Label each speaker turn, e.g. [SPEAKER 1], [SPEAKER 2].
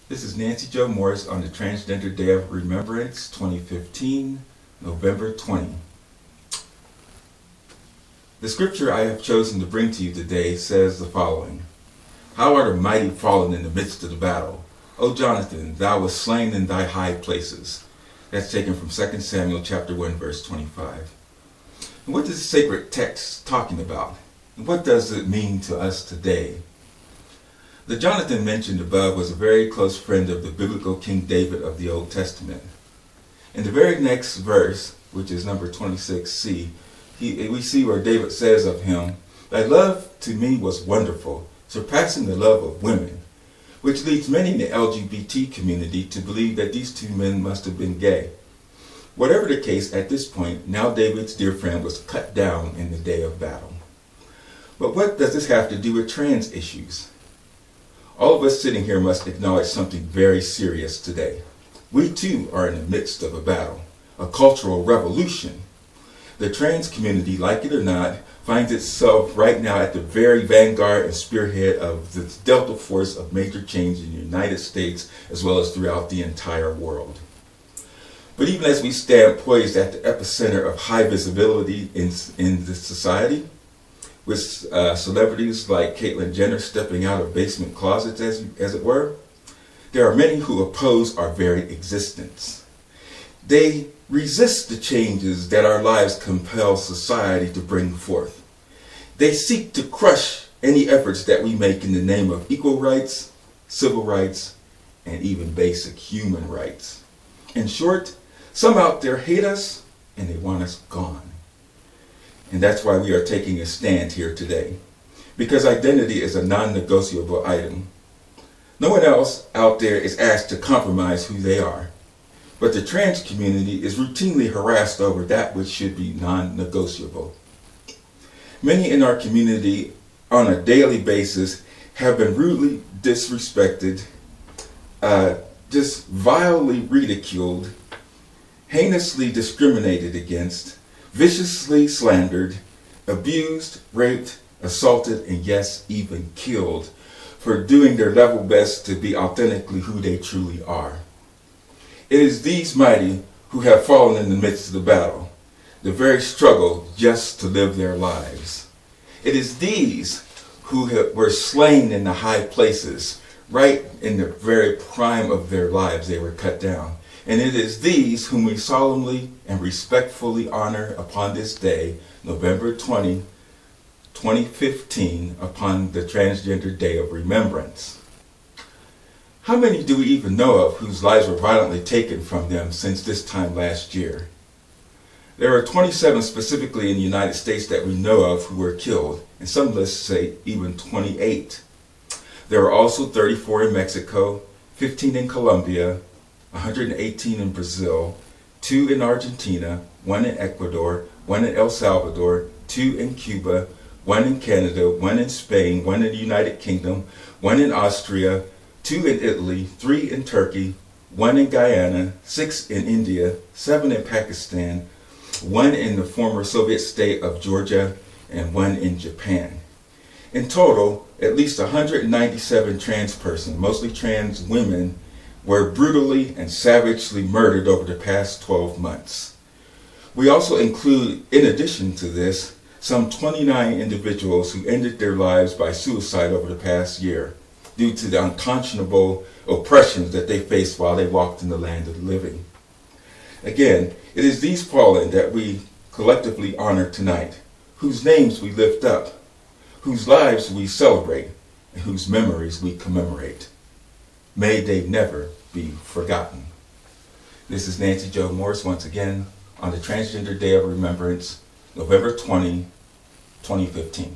[SPEAKER 1] This is Nancy Jo Morris on the Transgender Day of Remembrance 2015, November 20. The scripture I have chosen to bring to you today says the following. How are the mighty fallen in the midst of the battle? O Jonathan, thou wast slain in thy high places. That's taken from 2 Samuel chapter 1, verse 25. And what is the sacred text talking about? And what does it mean to us today? The Jonathan mentioned above was a very close friend of the biblical King David of the Old Testament. In the very next verse, which is number 26c, we see where David says of him, "Thy love to me was wonderful, surpassing the love of women," which leads many in the LGBT community to believe that these two men must have been gay. Whatever the case, at this point, now David's dear friend was cut down in the day of battle. But what does this have to do with trans issues? All of us sitting here must acknowledge something very serious today. We too are in the midst of a battle, a cultural revolution. The trans community, like it or not, finds itself right now at the very vanguard and spearhead of the delta force of major change in the United States as well as throughout the entire world. But even as we stand poised at the epicenter of high visibility in this society, with celebrities like Caitlyn Jenner stepping out of basement closets, as it were, there are many who oppose our very existence. They resist the changes that our lives compel society to bring forth. They seek to crush any efforts that we make in the name of equal rights, civil rights, and even basic human rights. In short, some out there hate us and they want us gone. And that's why we are taking a stand here today, because identity is a non-negotiable item. No one else out there is asked to compromise who they are, but the trans community is routinely harassed over that which should be non-negotiable. Many in our community on a daily basis have been rudely disrespected, just vilely ridiculed, heinously discriminated against, viciously slandered, abused, raped, assaulted, and yes, even killed for doing their level best to be authentically who they truly are. It is these mighty who have fallen in the midst of the battle, the very struggle just to live their lives. It is these who were slain in the high places, right in the very prime of their lives they were cut down. And it is these whom we solemnly and respectfully honor upon this day, November 20, 2015, upon the Transgender Day of Remembrance. How many do we even know of whose lives were violently taken from them since this time last year? There are 27 specifically in the United States that we know of who were killed, and some lists say even 28. There are also 34 in Mexico, 15 in Colombia, 118 in Brazil, 2 in Argentina, 1 in Ecuador, 1 in El Salvador, 2 in Cuba, 1 in Canada, 1 in Spain, 1 in the United Kingdom, 1 in Austria, 2 in Italy, 3 in Turkey, 1 in Guyana, 6 in India, 7 in Pakistan, 1 in the former Soviet state of Georgia, and 1 in Japan. In total, at least 197 trans persons, mostly trans women, were brutally and savagely murdered over the past 12 months. We also include, in addition to this, some 29 individuals who ended their lives by suicide over the past year due to the unconscionable oppressions that they faced while they walked in the land of the living. Again, it is these fallen that we collectively honor tonight, whose names we lift up, whose lives we celebrate, and whose memories we commemorate. May they never be forgotten. This is Nancy Jo Morris once again on the Transgender Day of Remembrance, November 20, 2015.